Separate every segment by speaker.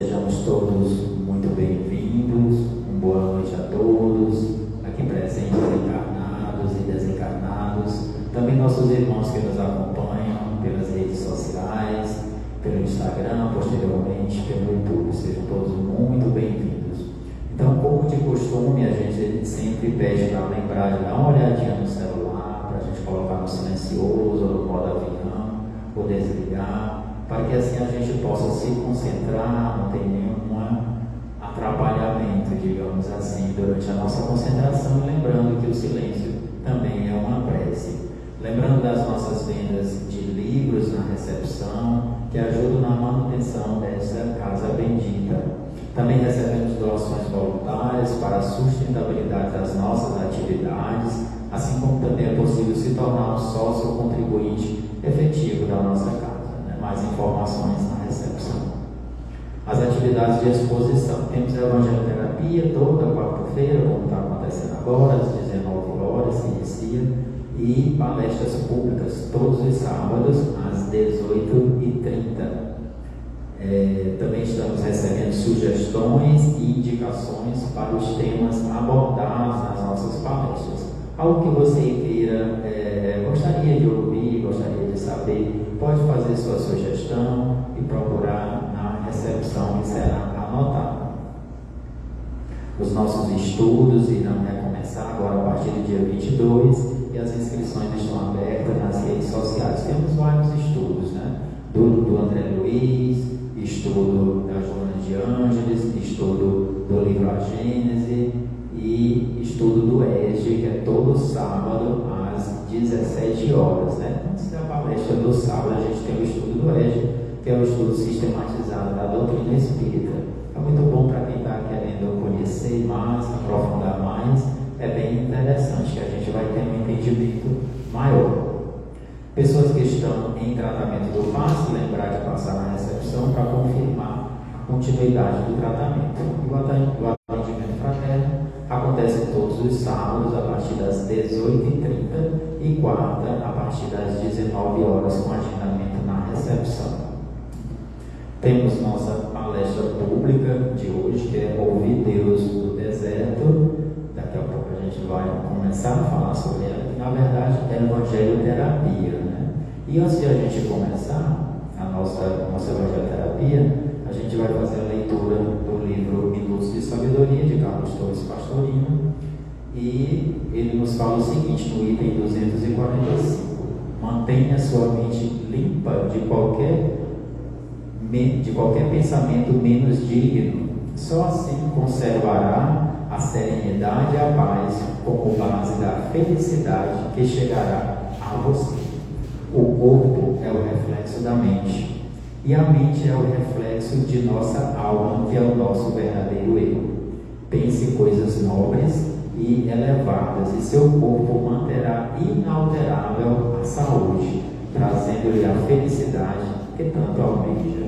Speaker 1: Sejamos todos muito bem-vindos, uma boa noite a todos, aqui presentes, encarnados e desencarnados, também nossos irmãos que nos acompanham pelas redes sociais, pelo Instagram, posteriormente pelo YouTube, sejam todos muito bem-vindos. Então, como de costume, a gente sempre pede para lembrar de dar uma olhadinha no celular, para a gente colocar no silencioso, no modo avião, ou desligar, para que assim a gente possa se concentrar, não tem nenhum atrapalhamento, digamos assim, durante a nossa concentração, lembrando que o silêncio também é uma prece. Lembrando das nossas vendas de livros na recepção, que ajudam na manutenção dessa casa bendita. Também recebemos doações voluntárias para a sustentabilidade das nossas atividades, assim como também é possível se tornar um sócio ou contribuinte efetivo da nossa casa. Mais informações na recepção. As atividades de exposição. Temos a Evangeloterapia toda quarta-feira, como está acontecendo agora, às 19 horas, se inicia, e palestras públicas todos os sábados, às 18h30. Também estamos recebendo sugestões e indicações para os temas abordados nas nossas palestras. Algo que você queira, gostaria de ouvir, gostaria de saber, pode fazer sua sugestão e procurar na recepção que será anotada. Os nossos estudos irão recomeçar agora a partir do dia 22 e as inscrições estão abertas nas redes sociais. Temos vários estudos, né? Do André Luiz, estudo da Joana de Ângeles, estudo do livro A Gênese e estudo do ESG, que é todo sábado às 17 horas, né? Antes da palestra do sábado, a gente tem o estudo do ESG, que é o estudo sistematizado da doutrina espírita. É muito bom para quem está querendo conhecer mais, aprofundar mais. É bem interessante, que a gente vai ter um entendimento maior. Pessoas que estão em tratamento do passe, lembrar de passar na recepção para confirmar a continuidade do tratamento. O atendimento fraterno acontece todos os sábados a partir das 18h30 e quarta a partir das 19 horas com agendamento na recepção. Temos nossa palestra pública de hoje, que é Ouvir Deus no Deserto. Daqui a pouco a gente vai começar a falar sobre ela, que na verdade é Evangeloterapia, né? E antes de a gente começar a nossa Evangeloterapia, a gente vai fazer a leitura do livro Minutos de Sabedoria, de Carlos Torres Pastorino, e ele nos fala o seguinte, no item 245: mantenha sua mente limpa de qualquer pensamento menos digno, só assim conservará a serenidade e a paz como base da felicidade que chegará a você. O corpo é o reflexo da mente, e a mente é o reflexo de nossa alma, que é o nosso verdadeiro eu. Pense coisas nobres e elevadas, e seu corpo manterá inalterável a saúde, trazendo-lhe a felicidade que tanto almeja.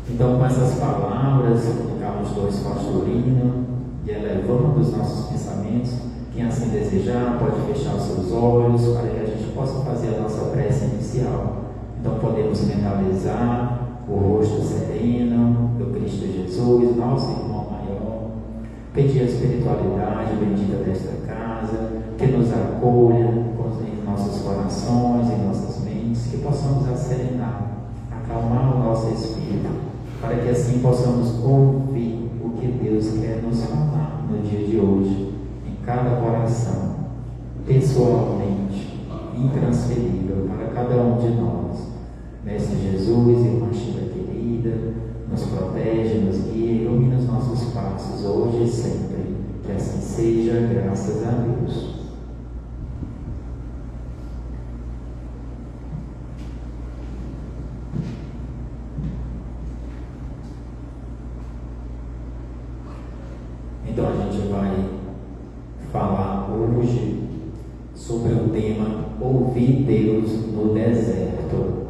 Speaker 1: Então, com essas palavras do Carlos Torres Pastorino, e elevando os nossos pensamentos, quem assim desejar pode fechar os seus olhos para que a gente possa fazer a nossa prece inicial. Então podemos mentalizar o rosto sereno do Cristo Jesus, nosso irmão maior, pedir a espiritualidade bendita desta casa, que nos acolha em nossos corações, em nossas mentes, que possamos acerenar, acalmar o nosso espírito, para que assim possamos ouvir o que Deus quer nos falar no dia de hoje, em cada coração, pessoalmente, intransferível para cada um de nós. Mestre Jesus, irmã Chica querida, nos protege, nos guia, ilumina os nossos passos hoje e sempre. Que assim seja, graças a Deus. Então a gente vai falar hoje sobre o tema Ouvir Deus no Deserto.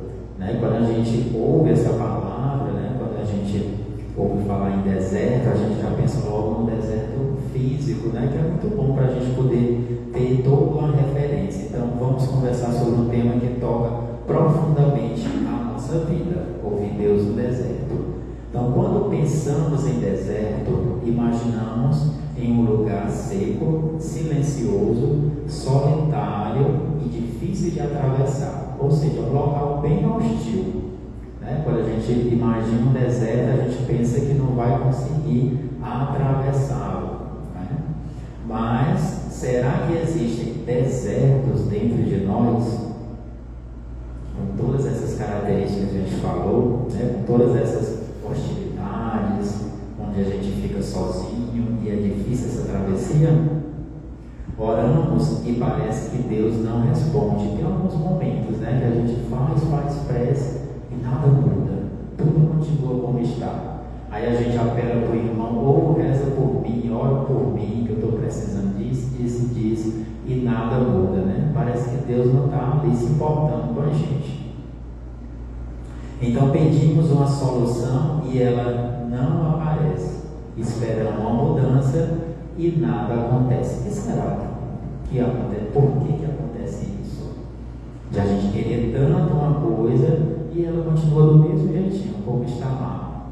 Speaker 1: Quando a gente ouve essa palavra, quando a gente ouve falar em deserto, a gente já pensa logo no deserto físico, que é muito bom para a gente poder ter toda uma referência. Então vamos conversar sobre um tema que toca profundamente a nossa vida, ouvir Deus no deserto. imaginamos em um lugar seco, silencioso, solitário e difícil de atravessar, ou seja, um local bem hostil. Quando a gente imagina um deserto, a gente pensa que não vai conseguir atravessá-lo. Mas será que existem desertos dentro de nós? Com todas essas características que a gente falou, com todas essas hostilidades, onde a gente fica sozinho e é difícil essa travessia? Oramos e parece que Deus não responde. Tem alguns momentos que a gente faz prece e nada muda, tudo continua como está. Aí a gente apela para o irmão, ou reza por mim, ora por mim, que eu estou precisando disso, e nada muda, Parece que Deus não está ali se importando com a gente. Então pedimos uma solução e ela não aparece. Esperamos uma mudança e nada acontece. O que será que acontece? Por que acontece isso? De a gente querer tanto uma coisa e ela continua do mesmo jeitinho, como está lá.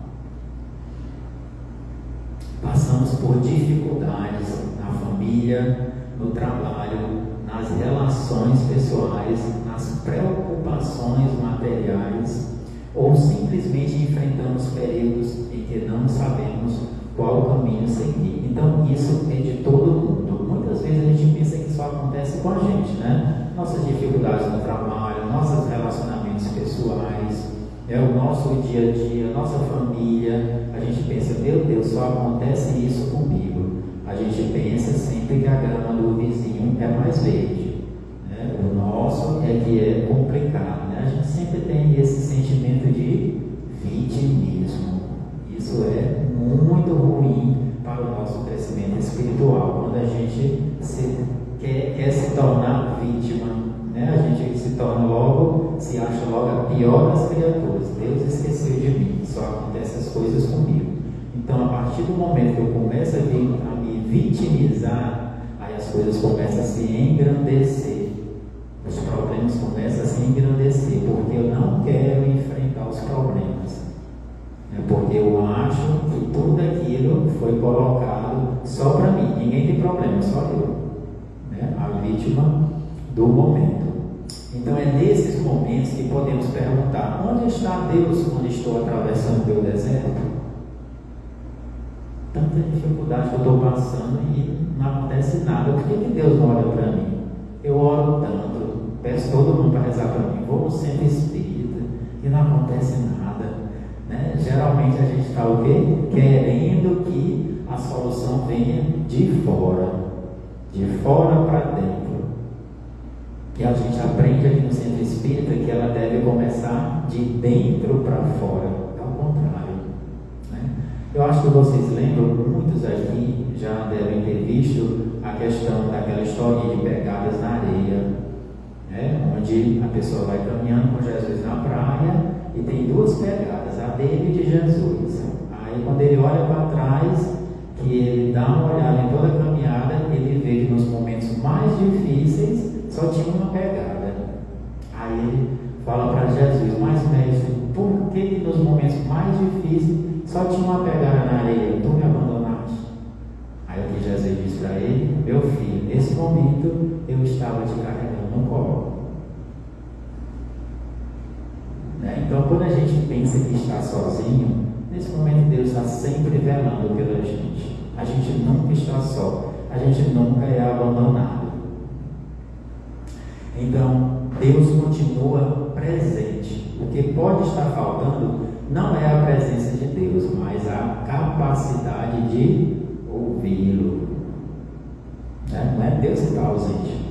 Speaker 1: Passamos por dificuldades na família, no trabalho, nas relações pessoais, nas preocupações materiais, ou simplesmente enfrentamos períodos em que não sabemos qual caminho seguir. Então isso é de todo mundo. Muitas vezes a gente pensa que isso acontece com a gente, Nossas dificuldades no trabalho, nossos relacionamentos pessoais, o nosso dia a dia, nossa família. A gente pensa, meu Deus, só acontece isso comigo. A gente pensa sempre que a grama do vizinho é mais verde, O nosso é que é complicado, A gente sempre tem esse sentimento de vitimismo. Isso é muito ruim para o nosso crescimento espiritual. Quando a gente quer se tornar vítima, a gente se torna logo, se acha logo a pior das criaturas. Deus esqueceu de mim, só acontecem as coisas comigo. Então, a partir do momento que eu começo a me vitimizar, aí as coisas começam a se engrandecer. Os problemas começam a se engrandecer, porque eu não quero enfrentar os problemas. Porque eu acho que tudo aquilo foi colocado só para mim. Ninguém tem problema, só eu. A vítima do momento. Então é nesses momentos que podemos perguntar: onde está Deus quando estou atravessando o meu deserto? Tanta dificuldade que eu estou passando e não acontece nada. Por que Deus não olha para mim? Eu oro tanto, peço todo mundo para rezar para mim, vou no centro espírita e não acontece nada. Geralmente a gente está o quê? Querendo que a solução venha de fora para dentro. E a gente aprende aqui no centro espírita que ela deve começar de dentro para fora, ao contrário. Eu acho que vocês lembram, muitos aqui já devem ter visto a questão daquela historinha de pegadas na areia, onde a pessoa vai caminhando com Jesus na praia e tem duas pegadas, a dele e de Jesus. Aí quando ele olha para trás, que ele dá uma olhada em toda a caminhada, ele vê que nos momentos mais difíceis só tinha uma pegada. Aí ele fala para Jesus: mas mestre, por que nos momentos mais difíceis só tinha uma pegada na areia? Tu me abandonaste. Aí o que Jesus diz para ele: meu filho, nesse momento eu estava te carregando no colo. Então quando a gente pensa que está sozinho, nesse momento Deus está sempre velando pela gente. A gente nunca está só, a gente nunca é abandonado. Então Deus continua presente. O que pode estar faltando não é a presença de Deus, mas a capacidade de ouvi-lo. Não é Deus que está ausente.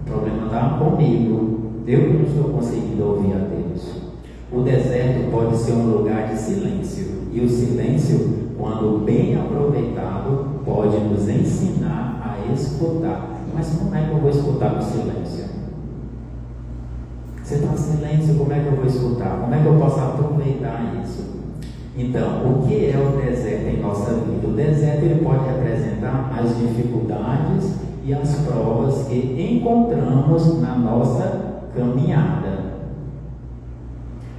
Speaker 1: O problema está comigo. Eu não estou conseguindo ouvir a Deus. O deserto pode ser um lugar de silêncio, e o silêncio, quando bem aproveitado, pode nos ensinar a escutar. Mas como é que eu vou escutar no silêncio? Você está em silêncio, como é que eu vou escutar? Como é que eu posso aproveitar isso? Então, o que é o deserto em nossa vida? O deserto ele pode representar as dificuldades e as provas que encontramos na nossa caminhada.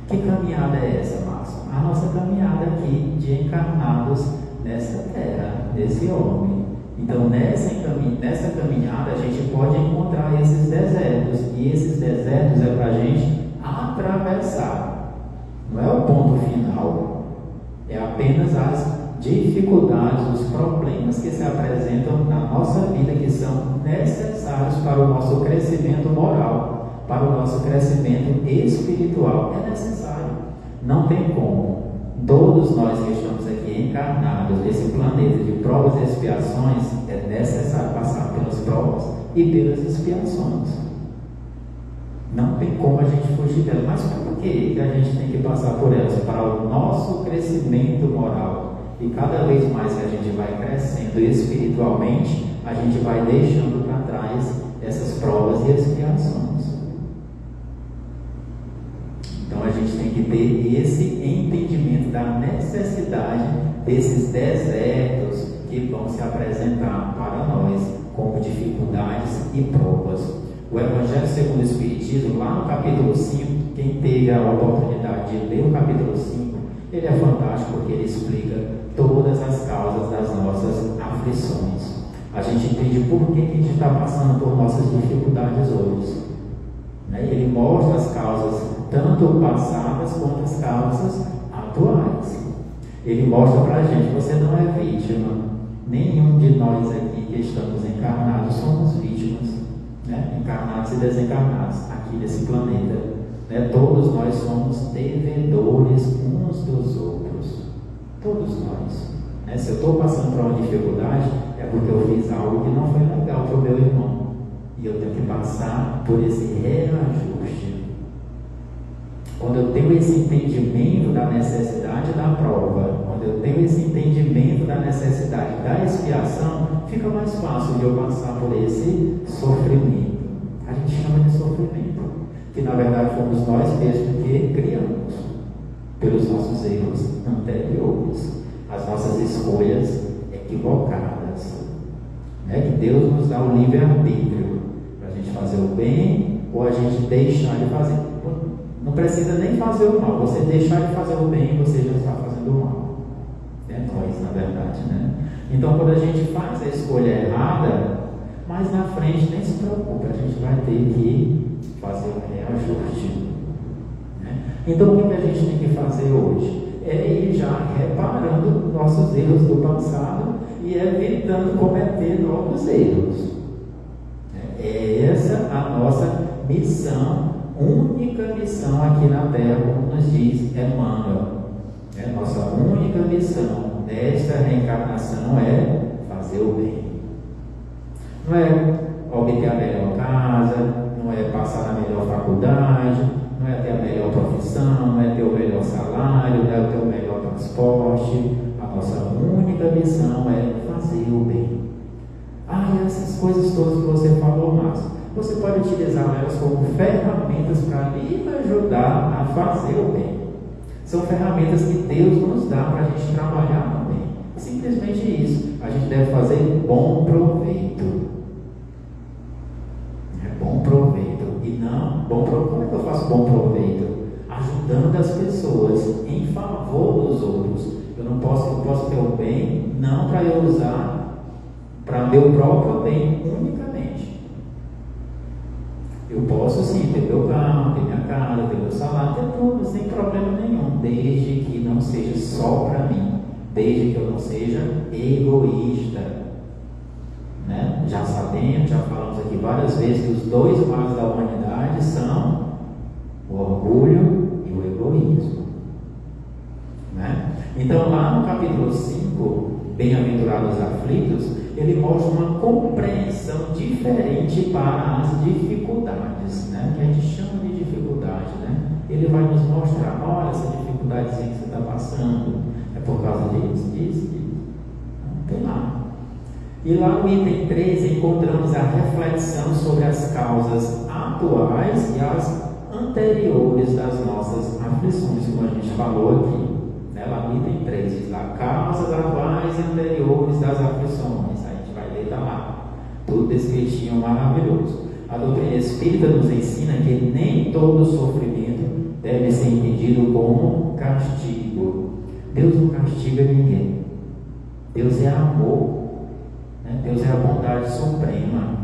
Speaker 1: Que caminhada é essa, Márcio? passo? A nossa caminhada aqui de encarnados nessa terra, nesse homem. Então, nessa caminhada, a gente pode encontrar esses desertos, e esses desertos é para a gente atravessar. Não é o ponto final, é apenas as dificuldades, os problemas que se apresentam na nossa vida, que são necessários para o nosso crescimento moral, para o nosso crescimento espiritual. É necessário, não tem como. Todos nós que estamos aqui encarnados nesse planeta de provas e expiações, é necessário passar pelas provas e pelas expiações. Não tem como a gente fugir delas. Mas por que a gente tem que passar por elas? Para o nosso crescimento moral. E cada vez mais que a gente vai crescendo espiritualmente, a gente vai deixando para trás essas provas e expiações. Então a gente tem que ter esse entendimento da necessidade desses desertos que vão se apresentar para nós como dificuldades e provas. O Evangelho segundo o Espiritismo, lá no capítulo 5, quem teve a oportunidade de ler o capítulo 5, ele é fantástico porque ele explica todas as causas das nossas aflições. A gente entende por que a gente está passando por nossas dificuldades hoje. Ele mostra as causas tanto passadas quanto as causas atuais. Ele mostra para a gente, você não é vítima. Nenhum de nós aqui que estamos encarnados somos vítimas, encarnados e desencarnados aqui nesse planeta. Todos nós somos devedores uns dos outros. Todos nós. Se eu estou passando por uma dificuldade, é porque eu fiz algo que não foi legal para o meu irmão. E eu tenho que passar por esse reajuste. Quando eu tenho esse entendimento da necessidade da prova, quando eu tenho esse entendimento da necessidade da expiação, fica mais fácil de eu passar por esse sofrimento. A gente chama de sofrimento, que na verdade fomos nós mesmos que criamos, pelos nossos erros anteriores, as nossas escolhas equivocadas. Que Deus nos dá o livre-arbítrio para a gente fazer o bem ou a gente deixar de fazer. Não precisa nem fazer o mal, você deixar de fazer o bem, você já está fazendo o mal. É nós, na verdade, Então, quando a gente faz a escolha errada, mais na frente, nem se preocupe, a gente vai ter que fazer o reajuste. Então, o que a gente tem que fazer hoje? É ir já reparando nossos erros do passado e evitando cometer novos erros. É essa a nossa missão, única missão aqui na Terra, como nos diz Emmanuel. Nossa única missão nesta reencarnação é fazer o bem. Não é obter a melhor casa, não é passar na melhor faculdade, não é ter a melhor profissão, não é ter o melhor salário, não é ter o melhor transporte. A nossa única missão é fazer o bem. Essas coisas todas que você falou, Márcio, você pode utilizar elas como ferramentas para lhe ajudar a fazer o bem. São ferramentas que Deus nos dá para a gente trabalhar no bem. Simplesmente isso. A gente deve fazer bom proveito. Bom proveito. E não, como é que eu faço bom proveito? Ajudando as pessoas em favor dos outros. Eu posso ter o bem, não para eu usar para meu próprio bem unicamente. Eu posso sim ter meu carro, ter minha casa, ter meu salário, ter tudo, sem problema nenhum, desde que não seja só para mim, desde que eu não seja egoísta. Já sabemos, já falamos aqui várias vezes que os dois males da humanidade são o orgulho e o egoísmo. Então, lá no capítulo 5, Bem-aventurados aflitos, ele mostra uma compreensão diferente para as dificuldades, que a gente chama de dificuldade. Ele vai nos mostrar, olha, essa dificuldadezinha que você está passando é por causa disso. Tem lá. E lá no item 3 encontramos a reflexão sobre as causas atuais e as anteriores das nossas aflições, como a gente falou aqui. Lá no item 3 diz lá, causas atuais e anteriores das aflições. Aí a gente vai ler, lá, tudo descritinho maravilhoso. A doutrina espírita nos ensina que nem todo sofrimento deve ser entendido como castigo. Deus não castiga ninguém. Deus é amor, né? Deus é a bondade suprema,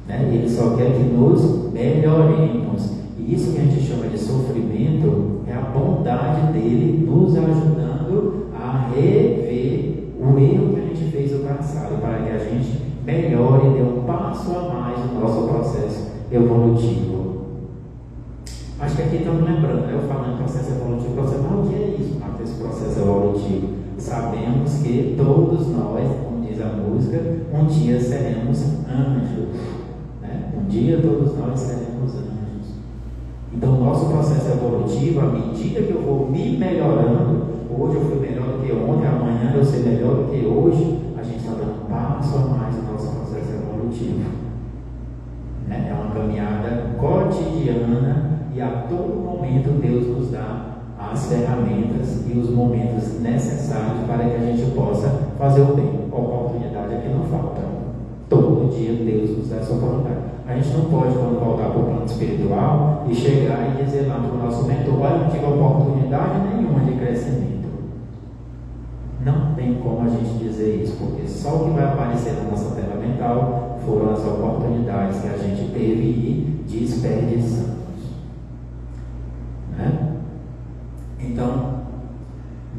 Speaker 1: né? Ele só quer que nos melhoremos. E isso que a gente chama de sofrimento é a bondade dele nos ajudando a rever o erro que a gente fez no passado, para que a gente melhore e dê um passo a mais no nosso processo evolutivo. Acho que aqui estamos lembrando, né? Eu falando processo evolutivo, você fala, o que é isso, Marcos, esse processo evolutivo? Sabemos que todos nós, como diz a música, um dia seremos anjos, né? Um dia todos nós seremos anjos. Então, o nosso processo evolutivo, à medida que eu vou me melhorando, hoje eu fui melhor do que ontem, amanhã eu ser melhor do que hoje, a gente está dando um passo a mais no nosso processo evolutivo, né? É uma caminhada cotidiana e a todo momento Deus nos dá as ferramentas e os momentos necessários para que a gente possa fazer o bem. A oportunidade aqui não falta. Todo dia Deus nos dá essa oportunidade. A gente não pode, quando voltar para o plano espiritual, e chegar e dizer lá para o nosso mentor: olha, não tive oportunidade nenhuma de crescimento. Não tem como a gente dizer isso, porque só o que vai aparecer na nossa tela mental foram as oportunidades que a gente teve e desperdiçamos, né? Então,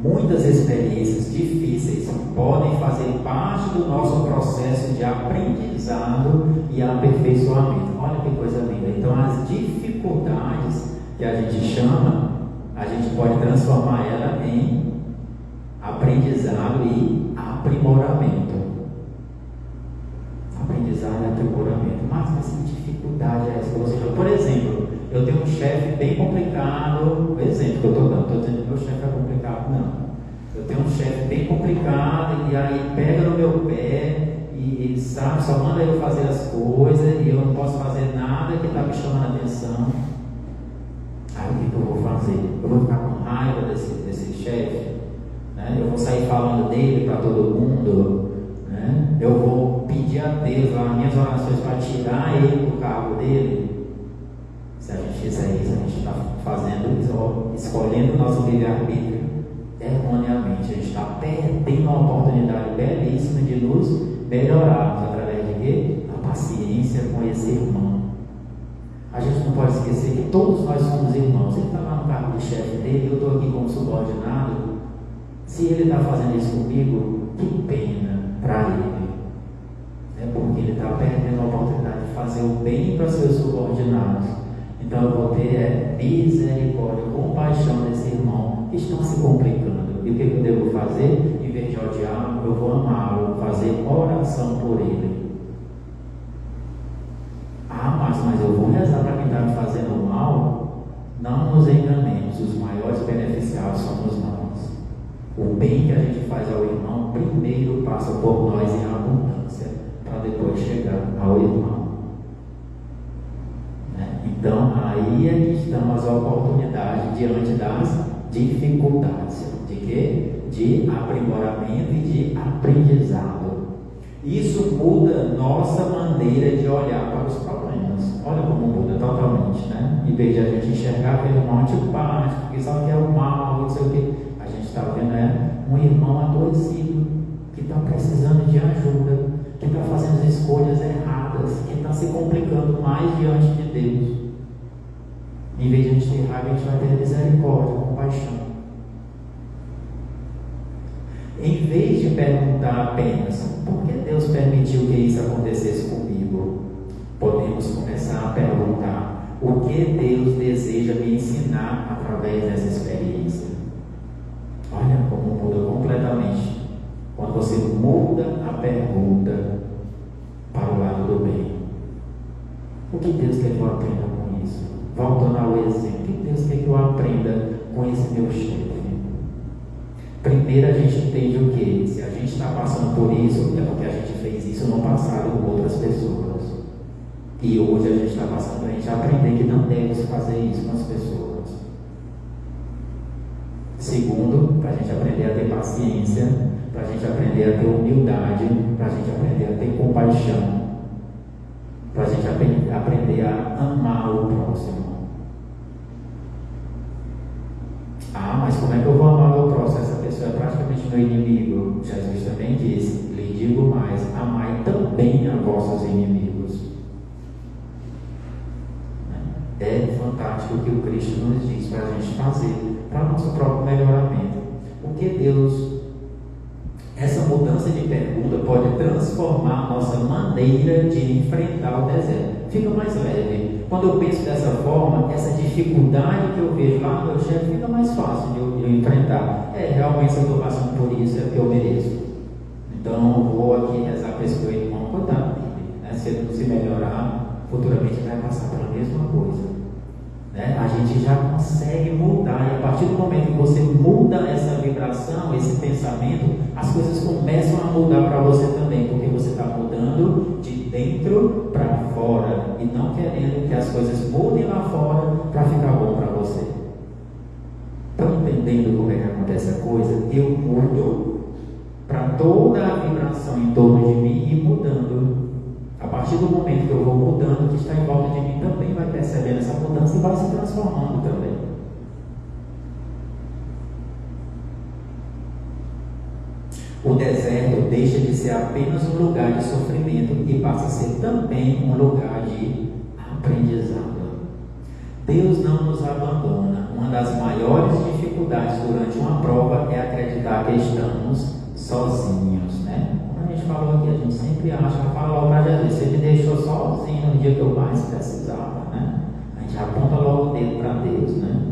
Speaker 1: muitas experiências difíceis podem fazer parte do nosso processo de aprendizado e aperfeiçoamento. Olha que coisa linda. Então, as dificuldades que a gente chama, a gente pode transformar ela em aprendizado e aprimoramento. Aprendizado e aprimoramento. Mas que dificuldade é essa que você chama? Por exemplo, eu tenho um chefe bem complicado. Exemplo que eu estou dando, estou dizendo que meu chefe é complicado, não. Eu tenho um chefe bem complicado e aí pega no meu pé e sabe, só manda eu fazer as coisas e eu não posso fazer nada que está me chamando a atenção. Aí o que eu vou fazer? Eu vou ficar com raiva desse chefe, né? Eu vou sair falando dele para todo mundo, né? Eu vou pedir a Deus lá minhas orações para tirar ele do cargo dele. Se a gente fizer isso, a gente está fazendo isso, escolhendo o nosso livre-arbítrio erroneamente. A gente está perdendo uma oportunidade belíssima de nos melhorarmos através de quê? A paciência com esse irmão. A gente não pode esquecer que todos nós somos irmãos. Ele está lá no cargo de chefe dele, eu estou aqui como subordinado. Se ele está fazendo isso comigo, que pena para ele. É porque ele está perdendo a oportunidade de fazer o bem para seus subordinados. Então eu vou ter misericórdia, compaixão desse irmão que está se complicando. E o que eu devo fazer? Em vez de odiar, eu vou amá-lo, fazer oração por ele. Mas eu vou rezar para quem está me fazendo mal? Não nos enganemos, os maiores beneficiados somos nós. O bem que a gente faz ao irmão primeiro passa por nós em abundância, para depois chegar ao irmão. Então, aí é que estão as oportunidades diante das dificuldades. De quê? De aprimoramento e de aprendizado. Isso muda nossa maneira de olhar para os problemas. Olha como muda totalmente, né? Em vez de a gente enxergar aquele irmão antipático, que só quer o mal, não sei o quê, a gente está vendo um irmão adoecido, que está precisando de ajuda, que está fazendo as escolhas erradas, que está se complicando mais diante de Deus. Em vez de a gente ter raiva, a gente vai ter misericórdia, compaixão. Em vez de perguntar apenas por que Deus permitiu que isso acontecesse comigo, podemos começar a perguntar o que Deus deseja me ensinar através dessa experiência. Olha como muda completamente quando você muda a pergunta para o lado do bem. O que Deus quer que eu aprenda com isso? Voltando ao exemplo, o que Deus quer que eu aprenda com esse meu chefe? Primeiro a gente entende o que? Se a gente está passando por isso, é porque a gente fez isso no passado com outras pessoas. E hoje a gente está passando para a gente aprender que não devemos fazer isso com as pessoas. Segundo, para a gente aprender a ter paciência, para a gente aprender a ter humildade, para a gente aprender a ter compaixão, para a gente aprender a amar o próximo. Mas no inimigo. Jesus também disse: lhe digo mais, amai também a vossos inimigos. É fantástico o que o Cristo nos diz para a gente fazer, para o nosso próprio melhoramento. Porque Deus, essa mudança de pergunta pode transformar a nossa maneira de enfrentar o deserto. Fica mais leve. Quando eu penso dessa forma, essa dificuldade que eu vejo lá no meu chefe fica mais fácil de eu enfrentar. Realmente se eu estou passando por isso, é o que eu mereço. Então eu vou aqui rezar para esse meu irmão, coitado dele, né? Se ele não se melhorar, futuramente vai passar pela mesma coisa. A gente já consegue mudar, e a partir do momento que você muda essa vibração, esse pensamento, as coisas começam a mudar para você também, porque você está mudando de dentro para fora e não querendo que as coisas mudem lá fora para ficar bom para você. Estão entendendo como é que acontece a coisa? Eu mudo para toda a vibração em torno de mim e mudando. A partir do momento que eu vou mudando, o que está em volta de mim também vai percebendo essa mudança e vai se transformando também. O deserto deixa de ser apenas um lugar de sofrimento e passa a ser também um lugar de aprendizado. Deus não nos abandona. Uma das maiores dificuldades durante uma prova é acreditar que estamos sozinhos, né? A gente falou aqui, a gente sempre acha, fala para Jesus: você me deixou sozinho no dia que eu mais precisava, né? A gente aponta logo o dedo para Deus, né?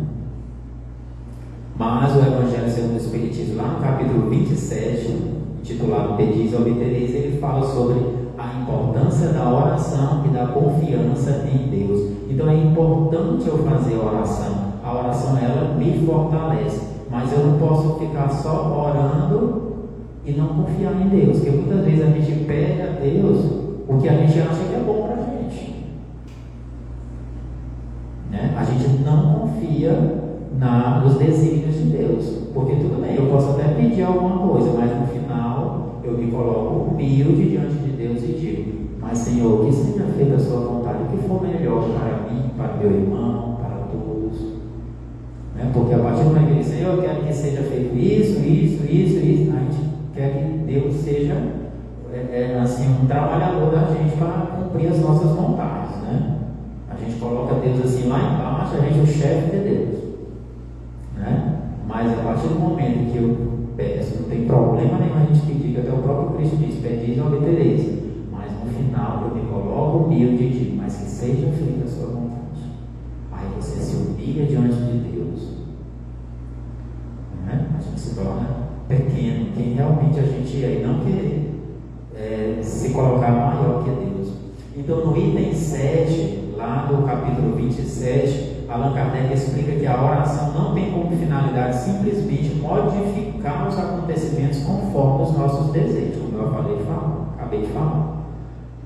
Speaker 1: Mas o Evangelho segundo o Espiritismo, lá no capítulo 27, intitulado Pedis e Obtereis, ele fala sobre a importância da oração e da confiança em Deus. Então é importante eu fazer a oração. A oração, ela me fortalece, mas eu não posso ficar só orando e não confiar em Deus, porque muitas vezes a gente pede a Deus o que a gente acha que é bom para a gente, né? A gente não confia nos desígnios de Deus, porque tudo bem, eu posso até pedir alguma coisa, mas no final eu me coloco humilde diante de Deus e digo: mas Senhor, que seja feita a sua vontade, o que for melhor para mim, para meu irmão, para todos, né? Porque a partir do momento que ele diz: Senhor, eu quero que seja feito isso, a gente quer que Deus seja assim, um trabalhador da gente para cumprir as nossas vontades, né? A gente coloca Deus assim lá embaixo, a gente é o chefe de Deus, né? Mas a partir do momento que eu peço, não tem problema nenhum a gente pedir, que até o próprio Cristo diz: pedis e obtereis. Mas no final eu me coloco humilde e digo: mas que seja feita a sua vontade. Aí você se humilha diante de Deus, né? A gente se torna pequeno, quem realmente a gente é, e não querer se colocar maior que Deus. Então, no item 7, lá do capítulo 27, Allan Kardec explica que a oração não tem como finalidade simplesmente modificar os acontecimentos conforme os nossos desejos, como eu acabei de falar.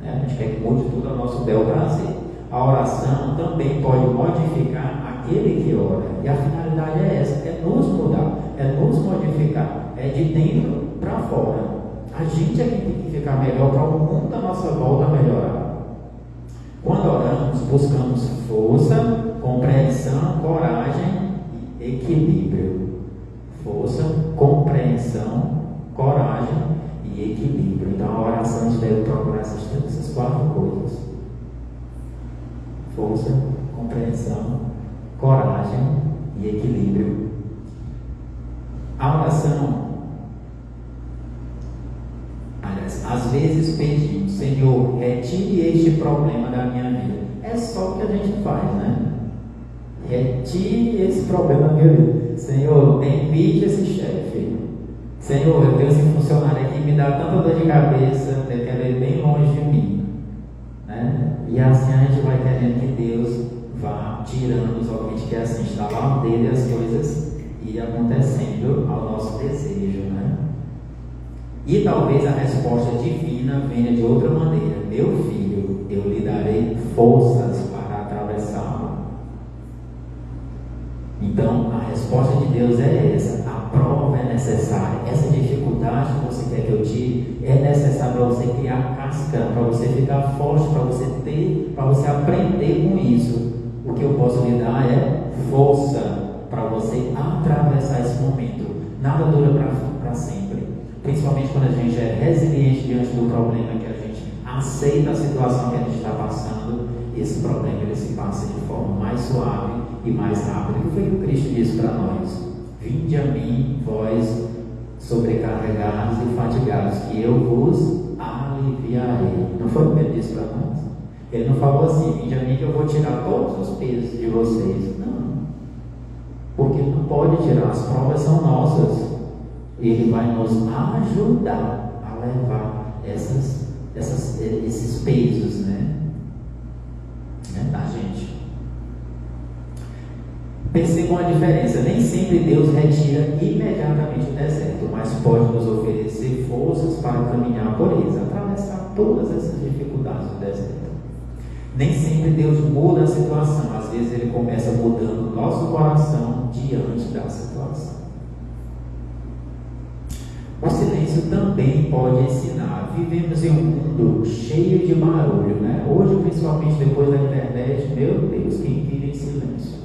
Speaker 1: A gente quer que mude tudo ao nosso bel prazer. A oração também pode modificar aquele que ora, e a finalidade é essa: é nos mudar, é nos modificar, é de dentro para fora. A gente é que tem que ficar melhor para o mundo à nossa volta melhorar. Quando oramos, buscamos força, compreensão, coragem e equilíbrio. Força, compreensão, coragem e equilíbrio. Então a oração a gente deve procurar essas 4 coisas: força, compreensão, coragem e equilíbrio. A oração, aliás, às vezes pedimos: Senhor, retire este problema da minha vida. É só o que a gente faz, né? Retire esse problema da minha vida. Senhor, demite esse chefe. Senhor, eu tenho esse funcionário aqui que me dá tanta dor de cabeça, eu quero ele bem longe de mim, né? E assim a gente vai querendo que Deus vá tirando os obviamente que assim está lá dele as coisas e acontecendo ao nosso desejo, né? E talvez a resposta divina venha de outra maneira: meu filho, eu lhe darei forças para atravessá-lo. Então a resposta de Deus é essa: a prova é necessária, essa dificuldade que você quer que eu tire é necessária para você criar casca, para você ficar forte, para você aprender com isso. O que eu posso lhe dar é força para você atravessar esse momento. Nada dura para sempre. principalmente quando a gente é resiliente diante do problema, que a gente aceita a situação que a gente está passando, esse problema ele se passa de forma mais suave e mais rápida. O que foi que o Cristo disse para nós? Vinde a mim, vós sobrecarregados e fatigados, que eu vos aliviarei. Não foi o que ele disse para nós? Ele não falou assim, vinde a mim que eu vou tirar todos os pesos de vocês. Não. Porque ele não pode tirar, as provas são nossas. Ele vai nos ajudar a levar esses pesos, da gente. Percebam a diferença, nem sempre Deus retira imediatamente o deserto, mas pode nos oferecer forças para caminhar por eles, atravessar todas essas dificuldades do deserto. Nem sempre Deus muda a situação, às vezes Ele começa mudando o nosso coração diante da situação. O silêncio também pode ensinar. Vivemos em um mundo cheio de barulho, Hoje, principalmente depois da internet, meu Deus, quem vive em silêncio?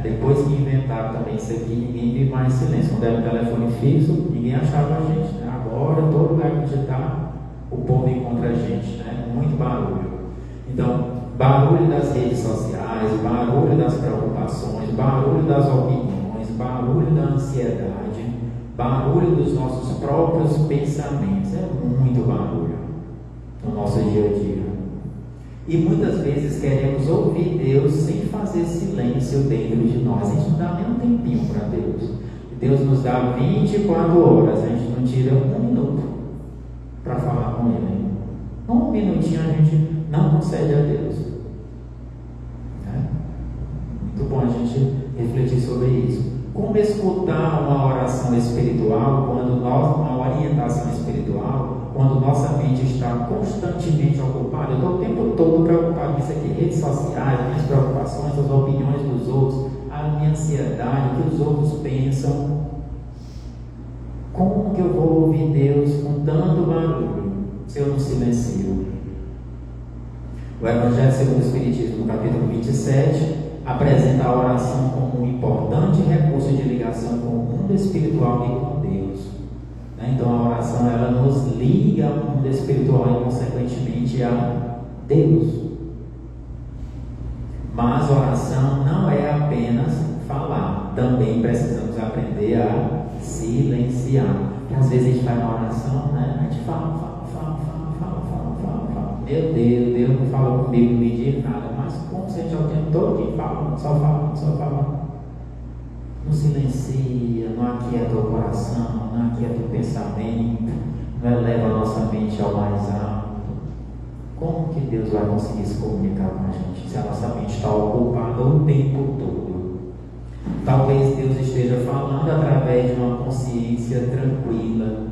Speaker 1: Depois que inventaram também isso aqui, ninguém vive mais em silêncio. Quando era um telefone fixo, ninguém achava a gente, Agora, todo lugar que a gente está, o povo encontra a gente, Muito barulho. Então, barulho das redes sociais, barulho das preocupações, barulho das opiniões, barulho da ansiedade, barulho dos nossos próprios pensamentos. É muito barulho no nosso dia a dia. E muitas vezes queremos ouvir Deus sem fazer silêncio dentro de nós. A gente não dá nem um tempinho para Deus. Deus nos dá 24 horas, a gente não tira um minuto para falar com Ele. Um minutinho a gente não concede a Deus. Muito bom a gente refletir sobre isso. Como escutar uma oração espiritual, uma orientação espiritual, quando nossa mente está constantemente ocupada? Eu estou o tempo todo preocupado com isso aqui, redes sociais, minhas preocupações, as opiniões dos outros, a minha ansiedade, o que os outros pensam. Como que eu vou ouvir Deus com tanto barulho se eu não silencio? O Evangelho segundo o Espiritismo, no capítulo 27, apresenta a oração como um importante recurso de ligação com o mundo espiritual e com Deus. Então a oração ela nos liga ao mundo espiritual e consequentemente a Deus. Mas a oração não é apenas falar, também precisamos aprender a silenciar. Porque às vezes a gente vai na oração, a gente fala. Meu Deus não fala comigo, não me diz nada, mas como você já o tempo todo fala, só fala. Não silencia, não aquieta o coração, não aquieta o pensamento, não eleva a nossa mente ao mais alto. Como que Deus vai conseguir se comunicar com a gente se a nossa mente está ocupada o tempo todo? Talvez Deus esteja falando através de uma consciência tranquila.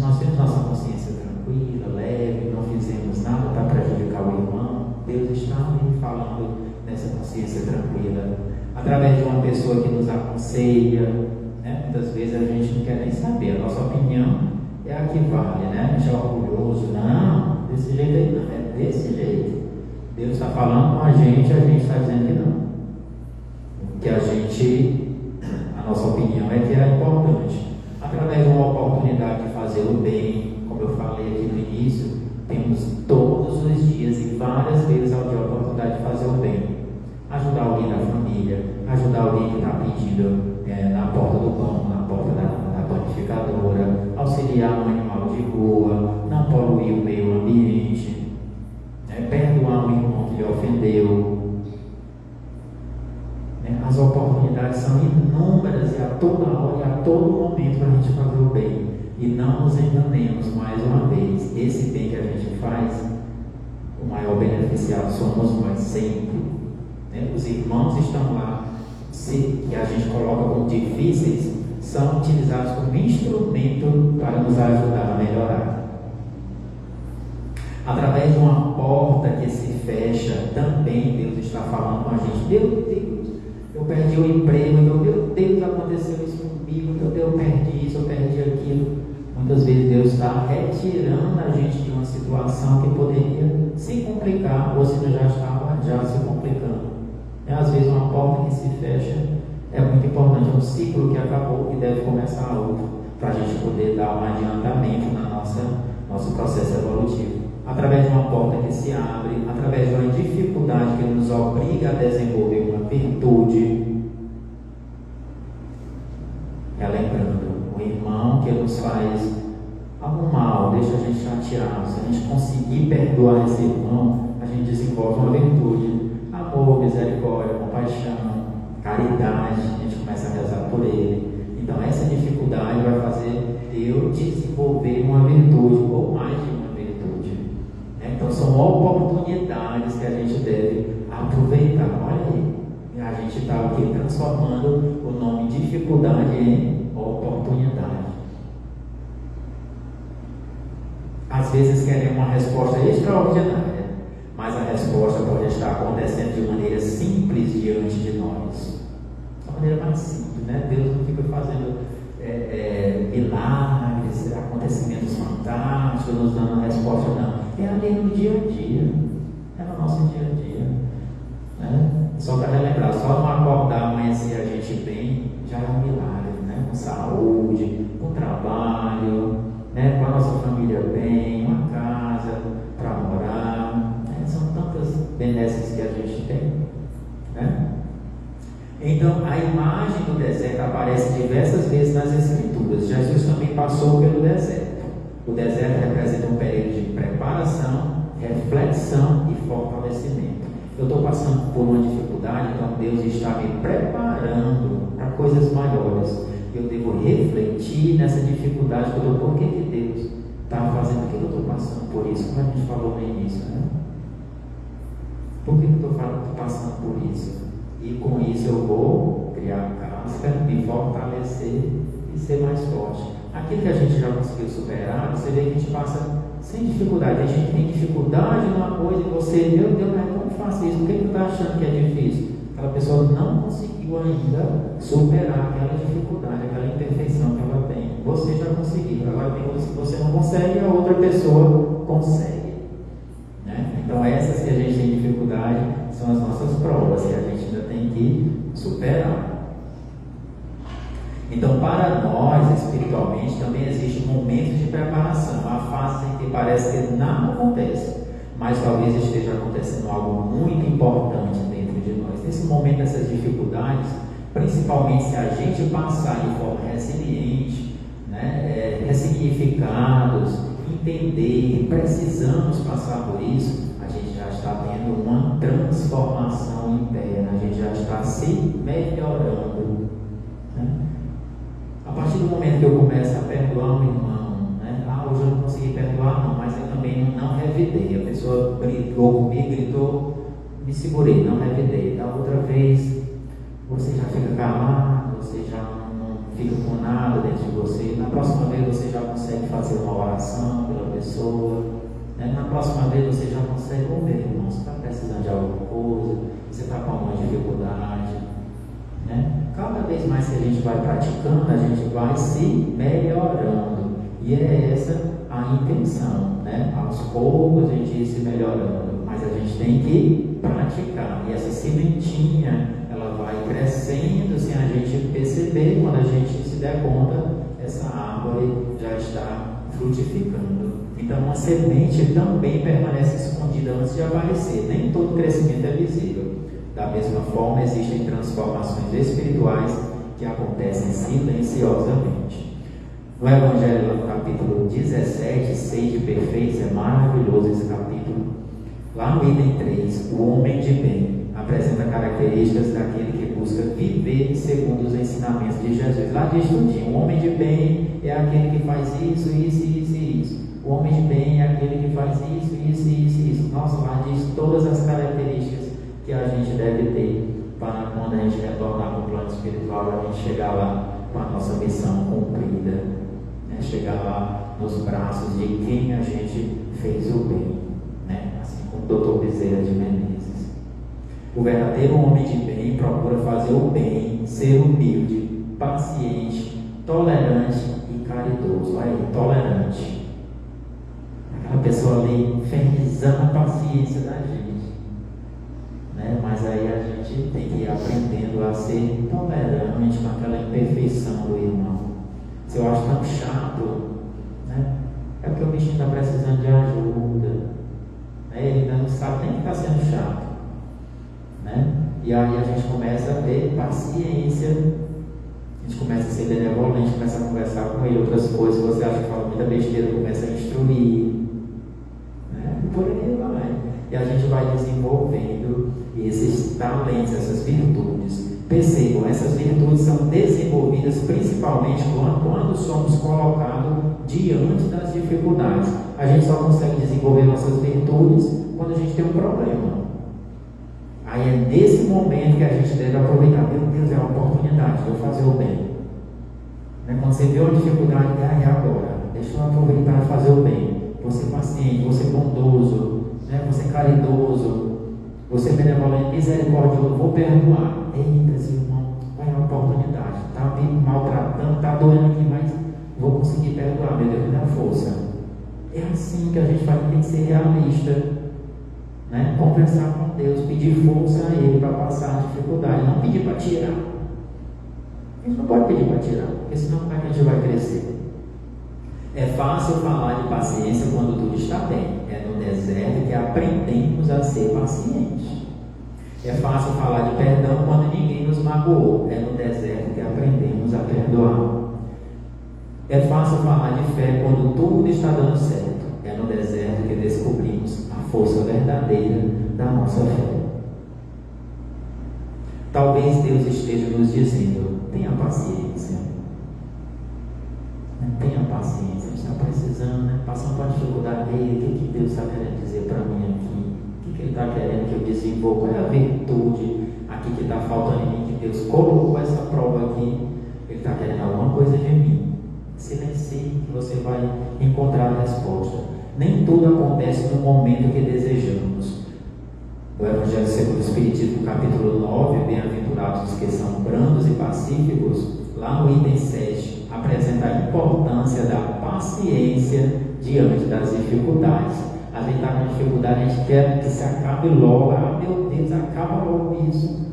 Speaker 1: Nós temos nossa consciência tranquila, leve, não fizemos nada para prejudicar o irmão. Deus está ali falando nessa consciência tranquila, através de uma pessoa que nos aconselha. Muitas vezes a gente não quer nem saber, a nossa opinião é a que vale, A gente é orgulhoso, não, desse jeito aí não, é desse jeito. Deus está falando com a gente está dizendo que não. Que a nossa opinião é que é importante. Através de uma oportunidade de fazer o bem, como eu falei aqui no início, temos todos os dias e várias vezes ao dia a oportunidade de fazer o bem. Ajudar alguém da família, ajudar alguém que está pedindo na porta do banco, na porta da panificadora, auxiliar um animal de rua, não poluir o meio ambiente, perdoar um irmão que lhe ofendeu. As oportunidades são inúmeras e a toda hora e a todo momento para a gente fazer o bem. E não nos enganemos mais uma vez. Esse bem que a gente faz, o maior beneficiado somos nós sempre. Os irmãos estão lá, que a gente coloca como difíceis, são utilizados como instrumento para nos ajudar a melhorar. Através de uma porta que se fecha, também Deus está falando com a gente. Meu Deus, eu perdi o emprego, meu Deus, aconteceu isso comigo, meu Deus, eu perdi isso, eu perdi aquilo. Muitas vezes Deus está retirando a gente de uma situação que poderia se complicar, ou se já estava se complicando. Às vezes uma porta que se fecha é muito importante, é um ciclo que acabou e deve começar outro. para a gente poder dar um adiantamento na nosso processo evolutivo. Através de uma porta que se abre, através de uma dificuldade que nos obriga a desenvolver uma virtude. Relembrando, o irmão que nos faz algum mal, deixa a gente chateado. Se a gente conseguir perdoar esse irmão, a gente desenvolve uma virtude: amor, misericórdia, compaixão, caridade. A gente começa a rezar por ele. Então essa dificuldade vai fazer eu desenvolver uma virtude, ou mais de uma virtude. Então são oportunidades que a gente deve aproveitar. Olha aí, a gente está aqui transformando o nome dificuldade em oportunidade. Às vezes queremos uma resposta extraordinária, mas a resposta pode estar acontecendo de maneira simples diante de nós. De maneira mais simples, né? Deus não fica fazendo milagres, acontecimentos fantásticos, nos dando a resposta, não. É ali no dia a dia, é no nosso dia a dia. Né? Só para relembrar, só não acordar, amanhecer a gente bem, já é um milagre, né? Com saúde, com trabalho, né? Com a nossa família bem, uma casa para morar, né? São tantas benesses que a gente tem, né? Então, a imagem do deserto aparece diversas vezes nas Escrituras. Jesus também passou pelo deserto. O deserto representa um período de preparação, reflexão e fortalecimento. Eu estou passando por uma dificuldade, então Deus está me preparando para coisas maiores. Eu devo refletir nessa dificuldade que eu estou. Por que Deus está fazendo aquilo que eu estou passando por isso? Como a gente falou no início, né? Por que eu estou passando por isso? E com isso eu vou criar casca, me fortalecer e ser mais forte. Aquilo que a gente já conseguiu superar, você vê que a gente passa sem dificuldade. A gente tem dificuldade numa coisa e você, meu Deus, mas como faço isso? Por que você está achando que é difícil? Aquela pessoa não conseguiu ainda superar aquela dificuldade, aquela imperfeição que ela tem. Você já conseguiu. Agora tem coisas que você não consegue e a outra pessoa consegue. Né? Então essas que a gente tem dificuldade são as nossas provas que a gente ainda tem que superar. Então, para nós, espiritualmente, também existe um momento de preparação, uma fase em que parece que nada acontece, mas talvez esteja acontecendo algo muito importante dentro de nós. Nesse momento, dessas dificuldades, principalmente se a gente passar de forma resiliente, né, ressignificados, entender, precisamos passar por isso, a gente já está tendo uma transformação interna, a gente já está se melhorando. Né? A partir do momento que eu começo a perdoar um irmão, né? Hoje eu não consegui perdoar, não, mas eu também não revidei. A pessoa brigou comigo, gritou, me segurei, não revidei. Da outra vez, você já fica calado, você já não fica com nada dentro de você. Na próxima vez, você já consegue fazer uma oração pela pessoa. Né? Na próxima vez, você já consegue ouvir, irmão, você está precisando de alguma coisa, você está com alguma dificuldade. Né? Cada vez mais que a gente vai praticando, a gente vai se melhorando. E é essa a intenção, né? Aos poucos a gente ir se melhorando, mas a gente tem que praticar. E essa sementinha, ela vai crescendo sem a gente perceber. Quando a gente se der conta, essa árvore já está frutificando. Então, uma semente também permanece escondida antes de aparecer. Nem todo crescimento é visível. Da mesma forma, existem transformações espirituais que acontecem silenciosamente. No Evangelho, no capítulo 17, Sede Perfeitos, é maravilhoso esse capítulo. Lá no item 3, o homem de bem apresenta características daquele que busca viver segundo os ensinamentos de Jesus. Lá diz tudinho, o homem de bem é aquele que faz isso, isso, isso e isso. O homem de bem é aquele que faz isso, isso, isso e isso. Nossa, lá diz todas as características que a gente deve ter para quando a gente retornar para o plano espiritual, a gente chegar lá com a nossa missão cumprida, né? Chegar lá nos braços de quem a gente fez o bem, né? Assim como o Dr. Bezerra de Menezes. O verdadeiro homem de bem procura fazer o bem, ser humilde, paciente, tolerante e caridoso. Aí, tolerante. Aquela pessoa ali infernizando a paciência da gente. Né? Mas aí a gente tem que ir aprendendo a ser tolerante com aquela imperfeição do irmão. Se eu acho tão tão chato, né? É porque o bichinho está precisando de ajuda, né? Ele ainda não sabe nem que está sendo chato, né? E aí a gente começa a ter paciência, a gente começa a ser benevolente, começa a conversar com ele, outras coisas, você acha que fala muita besteira, começa a instruir, né? E por aí vai. E a gente vai desenvolvendo esses talentos, essas virtudes. Percebam, essas virtudes são desenvolvidas principalmente quando somos colocados diante das dificuldades. A gente só consegue desenvolver nossas virtudes quando a gente tem um problema. Aí é nesse momento que a gente deve aproveitar. Meu Deus, é uma oportunidade de eu fazer o bem. Né? Quando você vê uma dificuldade, é agora. Deixa eu aproveitar e fazer o bem. Vou ser paciente, vou ser bondoso, né? Vou ser caridoso, vou ser benevolente, misericordioso, vou perdoar. Eita, esse irmão, vai uma oportunidade. Está me maltratando, está doendo aqui, mas vou conseguir perdoar. Meu Deus, me dá força. É assim que a gente faz, tem que ser realista. Né? Conversar com Deus, pedir força a Ele para passar a dificuldade, não pedir para tirar. A gente não pode pedir para tirar, porque senão como é que a gente vai crescer? É fácil falar de paciência quando tudo está bem. É no deserto que aprendemos a ser pacientes. É fácil falar de perdão quando ninguém nos magoou. É no deserto que aprendemos a perdoar. É fácil falar de fé quando tudo está dando certo. É no deserto que descobrimos a força verdadeira da nossa fé. Talvez Deus esteja nos dizendo: tenha paciência. Tenha paciência, a gente está precisando, né? Passando por uma dificuldade dele. O que Deus está querendo dizer para mim aqui? O que Ele está querendo que eu desenvolva? Qual é a virtude aqui que está faltando em mim? Que Deus colocou essa prova aqui. Ele está querendo alguma coisa de mim. Silencie que você vai encontrar a resposta. Nem tudo acontece no momento que desejamos. O Evangelho segundo o Espiritismo, capítulo 9, bem-aventurados os que são brandos e pacíficos, lá no item 7, apresenta a importância da paciência diante das dificuldades. A gente está com dificuldade, a gente quer que se acabe logo. Ah, meu Deus, acaba logo isso.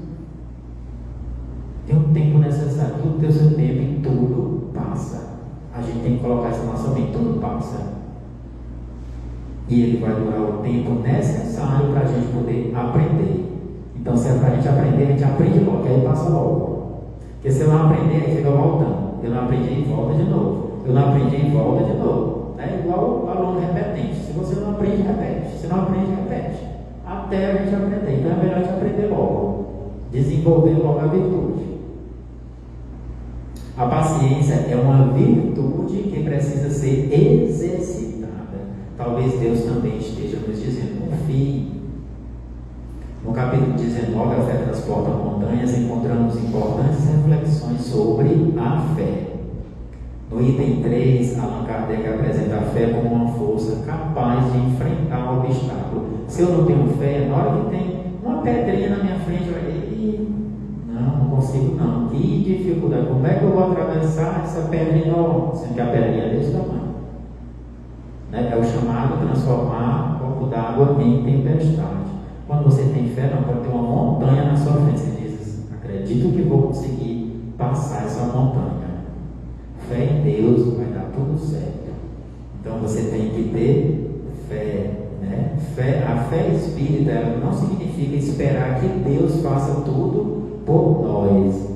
Speaker 1: Tem um tempo necessário, tudo tem o seu tempo e tudo passa. A gente tem que colocar isso na nossa mente, tudo passa. E ele vai durar o tempo necessário para a gente poder aprender. Então, se é para a gente aprender, a gente aprende logo, que aí passa logo. Porque se eu não aprender, aí fica voltando. Eu não aprendi e volta de novo. Eu não aprendi e volta de novo. É igual o aluno repetente. Se você não aprende, repete. Se não aprende, repete. Até a gente aprender. Então é melhor a gente aprender logo. Desenvolver logo a virtude. A paciência é uma virtude que precisa ser exercitada. Talvez Deus também esteja nos dizendo: confie. No capítulo 19, a fé transporta montanhas, encontramos importantes reflexões sobre a fé. No item 3, Allan Kardec apresenta a fé como uma força capaz de enfrentar o obstáculo. Se eu não tenho fé, na hora que tem uma pedrinha na minha frente, eu vai dizer: não consigo não. Que dificuldade, como é que eu vou atravessar essa pedra enorme? Sendo que a pedrinha é desse tamanho. É o chamado transformar um copo d'água em tempestade. Quando você tem fé, não pode ter uma montanha na sua frente. Você diz: acredito que vou conseguir passar essa montanha. Fé em Deus, vai dar tudo certo. Então você tem que ter fé, né? A fé espírita, ela não significa esperar que Deus faça tudo por nós.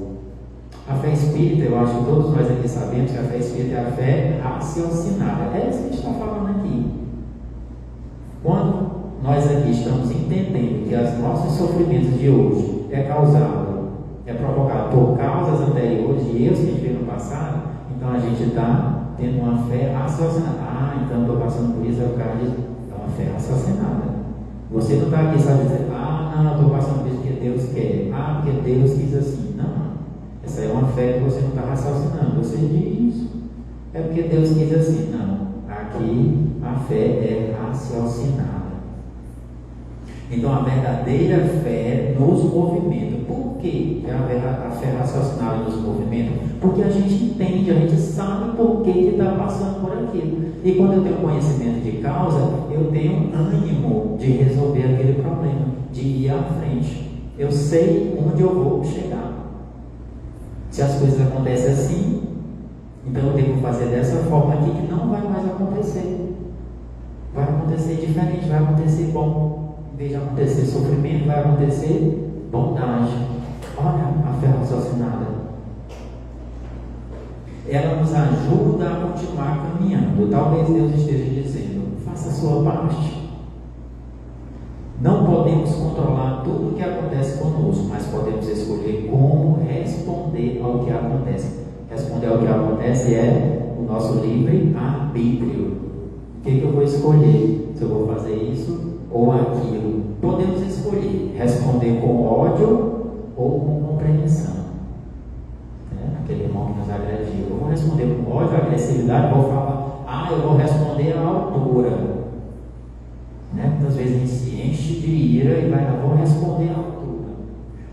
Speaker 1: A fé espírita, eu acho que todos nós aqui sabemos que a fé espírita é a fé raciocinada. É isso que a gente está falando aqui. Quando nós aqui estamos entendendo que os nossos sofrimentos de hoje é provocado por causas anteriores de erros que a gente fez no passado, então a gente está tendo uma fé raciocinada. Então estou passando por isso, é uma fé raciocinada. Você não está aqui só dizendo: não, estou passando por isso porque Deus quer, porque Deus quis assim. Não. Essa é uma fé que você não está raciocinando. Você diz: é porque Deus quis assim. Não. Aqui a fé é raciocinada. Então a verdadeira fé nos movimenta. Por que a fé raciocinada nos movimenta? Porque a gente entende, a gente sabe por que está passando por aquilo. E quando eu tenho conhecimento de causa, eu tenho ânimo de resolver aquele problema, de ir à frente. Eu sei onde eu vou chegar. Se as coisas acontecem assim, Então eu devo fazer dessa forma aqui que não vai mais acontecer. Vai acontecer diferente, vai acontecer bom. Em vez de acontecer sofrimento, vai acontecer bondade. Olha a fé raciocinada. Ela nos ajuda a continuar caminhando. Talvez Deus esteja dizendo: faça a sua parte. Não podemos controlar tudo o que acontece conosco, mas podemos escolher como responder ao que acontece. Responder ao que acontece é o nosso livre arbítrio. O que eu vou escolher? Se eu vou fazer isso ou aquilo. Podemos escolher responder com ódio ou com compreensão. Aquele irmão que nos agrediu. Eu vou responder com ódio, agressividade, vou falar, eu vou responder à altura. Muitas vezes a gente se enche de ira e vai, vou responder à altura.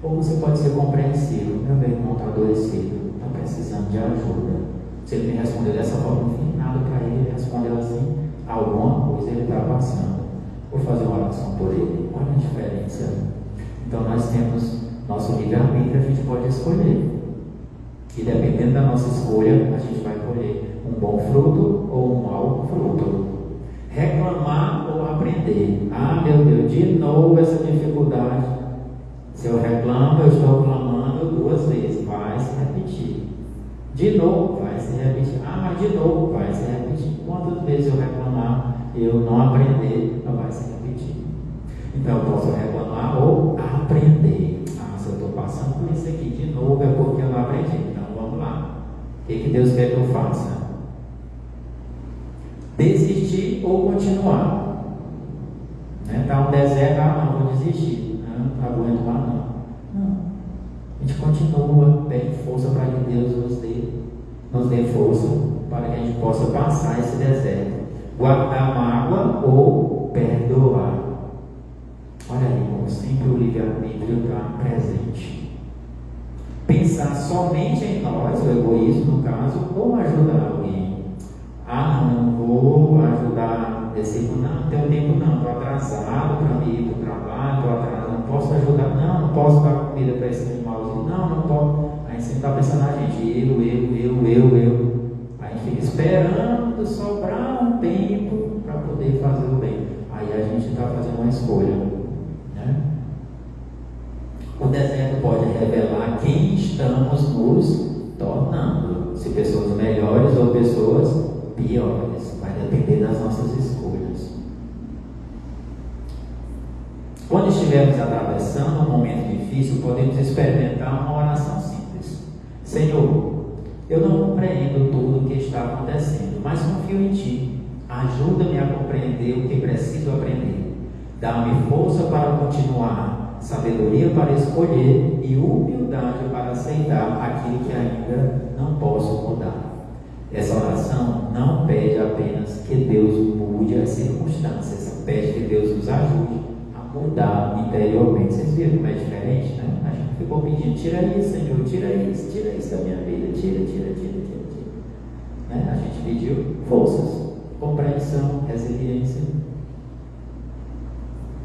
Speaker 1: Ou você pode ser compreensivo. Meu irmão está adoecido, está precisando de ajuda. Se ele me respondeu dessa forma, não fiz nada para ele, ele respondeu assim, alguma coisa ele está passando. Vou fazer uma oração por ele. Olha a diferença. Então nós temos nosso livre-arbítrio, a gente pode escolher. E dependendo da nossa escolha, a gente vai colher um bom fruto ou um mau fruto. Reclamar ou aprender. Meu Deus, de novo essa dificuldade. Se eu reclamo, eu estou clamando 2 vezes. Vai se repetir. De novo, vai se repetir. Mas de novo, vai se repetir. Quantas vezes eu reclamar, eu não aprender, não vai se repetir. Então eu posso reclamar ou aprender. Se eu estou passando por isso aqui de novo, é porque eu não aprendi. Então vamos lá. O que Deus quer que eu faça? Desistir ou continuar? Está um deserto, não, vou desistir. Não aguento mais não. A gente continua, pede força para que Deus nos dê força para que a gente possa passar esse deserto. Guardar mágoa ou perdoar. Olha aí, como sempre o livre-arbítrio está presente. Pensar somente em nós, o egoísmo no caso, ou ajudar alguém. Não vou ajudar esse irmão, não tenho tempo não, estou atrasado para ir para o trabalho, estou atrasado, não posso ajudar, não posso dar comida para esse animalzinho, não posso. Aí você está pensando, gente, eu. Aí fica esperando sobrar um tempo para poder fazer o bem. Aí a gente está fazendo uma escolha. O deserto pode revelar quem estamos nos tornando. Se pessoas melhores ou pessoas piores. Vai depender das nossas escolhas. Quando estivermos atravessando um momento difícil, podemos experimentar uma oração simples. Senhor, eu não compreendo tudo o que está acontecendo, mas confio em Ti. Ajuda-me a compreender o que preciso aprender. Dá-me força para continuar, sabedoria para escolher e humildade para aceitar aquilo que ainda não posso mudar. Essa oração não pede apenas que Deus mude as circunstâncias, pede que Deus nos ajude a mudar interiormente. Vocês viram como é diferente, né? A gente ficou pedindo, tira isso, Senhor, tira isso da minha vida, tira. A gente pediu forças, compreensão, resiliência.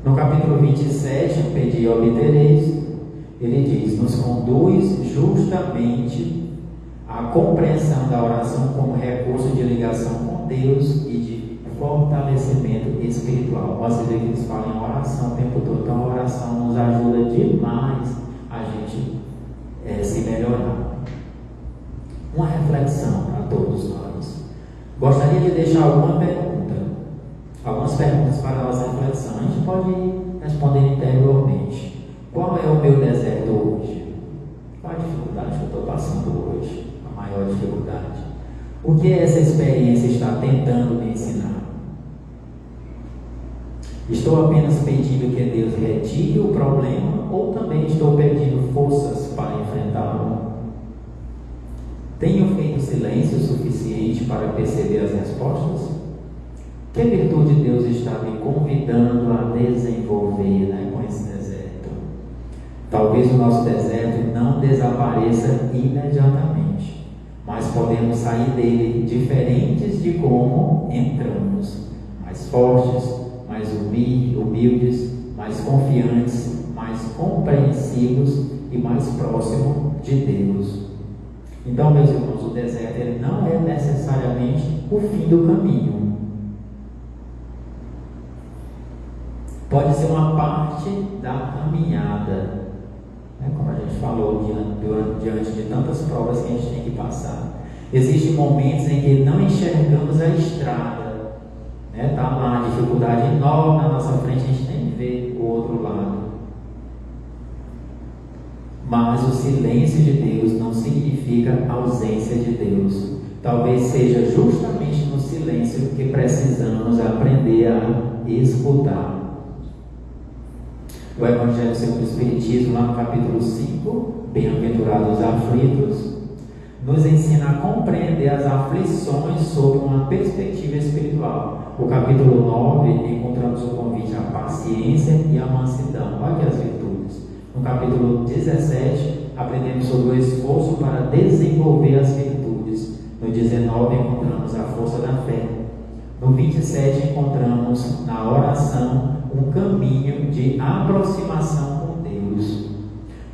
Speaker 1: No capítulo 27, pedi e obtereis, ele diz, nos conduz justamente a compreensão da oração como recurso de ligação com Deus e de fortalecimento espiritual. Você vê que eles falam em oração o tempo todo. Então a oração nos ajuda demais a gente se melhorar. Uma reflexão para todos nós. Gostaria de deixar algumas perguntas para a nossa reflexão. A gente pode responder interiormente. Qual é o meu deserto hoje? Qual a dificuldade que eu estou passando hoje? A maior dificuldade. O que essa experiência está tentando me ensinar? Estou apenas pedindo que Deus retire o problema ou também estou pedindo forças para enfrentá-lo? Tenho feito silêncio suficiente para perceber as respostas? Que virtude Deus está me convidando a desenvolver com esse deserto? Talvez o nosso deserto não desapareça imediatamente, mas podemos sair dele diferentes de como entramos, mais fortes, mais humildes, mais confiantes, mais compreensivos e mais próximos de Deus. Então, meus irmãos, o deserto ele não é necessariamente o fim do caminho. Pode ser uma parte da caminhada, né? Como a gente falou, diante de tantas provas que a gente tem que passar. Existem momentos em que não enxergamos a estrada, né? Está lá uma dificuldade enorme na nossa frente, a gente tem que ver o outro lado. Mas o silêncio de Deus não significa ausência de Deus. Talvez seja justamente no silêncio que precisamos aprender a escutar. O Evangelho segundo o Espiritismo, lá no capítulo 5, Bem-aventurados os aflitos, nos ensina a compreender as aflições sob uma perspectiva espiritual. O capítulo 9, encontramos o convite à paciência e à mansidão. Olha aqui as virtudes. No capítulo 17, aprendemos sobre o esforço para desenvolver as virtudes. No 19, encontramos a força da fé. No 27, encontramos na oração um caminho de aproximação com Deus.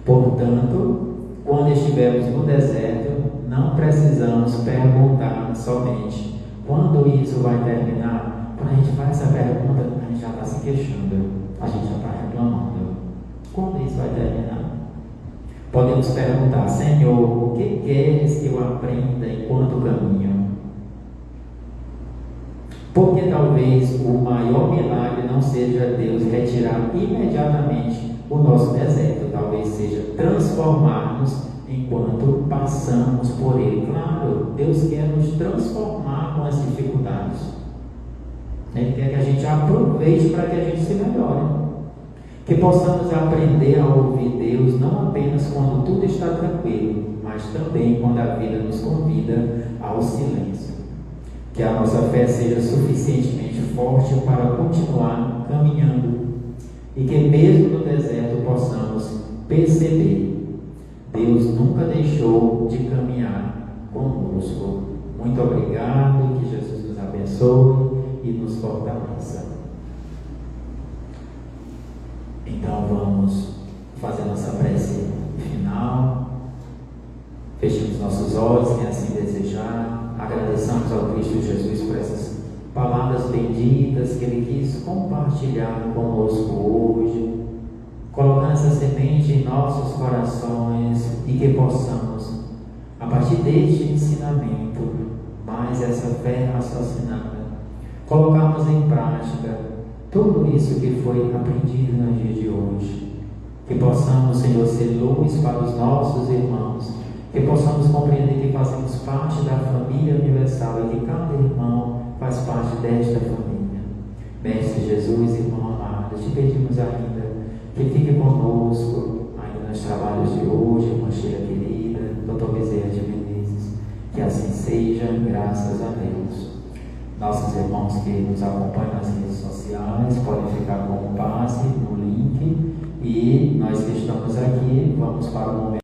Speaker 1: Portanto, quando estivermos no deserto, não precisamos perguntar somente quando isso vai terminar. Quando a gente faz essa pergunta, a gente já está se queixando, a gente já está reclamando. Quando isso vai terminar? Podemos perguntar: Senhor, o que queres que eu aprenda enquanto caminho? Porque talvez o maior milagre não seja Deus retirar imediatamente o nosso deserto, talvez seja transformar-nos enquanto passamos por ele. Claro, Deus quer nos transformar com as dificuldades. Ele quer que a gente aproveite para que a gente se melhore. Que possamos aprender a ouvir Deus não apenas quando tudo está tranquilo, mas também quando a vida nos convida ao silêncio. Que a nossa fé seja suficientemente forte para continuar caminhando e que mesmo no deserto possamos perceber: Deus nunca deixou de caminhar conosco. Muito obrigado, que Jesus nos abençoe e nos fortaleça. Então vamos fazer nossa prece final. Fechemos nossos olhos, quem assim desejar. Agradeçamos ao Cristo Jesus por essas palavras benditas que Ele quis compartilhar conosco hoje, colocando essa semente em nossos corações e que possamos, a partir deste ensinamento, mais essa fé raciocinada, colocarmos em prática tudo isso que foi aprendido no dia de hoje. Que possamos, Senhor, ser luz para os nossos irmãos, que possamos compreender que fazemos parte da família universal e que cada irmão faz parte desta família. Mestre Jesus, irmão amado, te pedimos ainda que fique conosco ainda nos trabalhos de hoje, irmã Sheila querida, Dr. Bezerra de Menezes, que assim seja, graças a Deus. Nossos irmãos que nos acompanham nas redes sociais podem ficar com o passe no link, e nós que estamos aqui vamos para o momento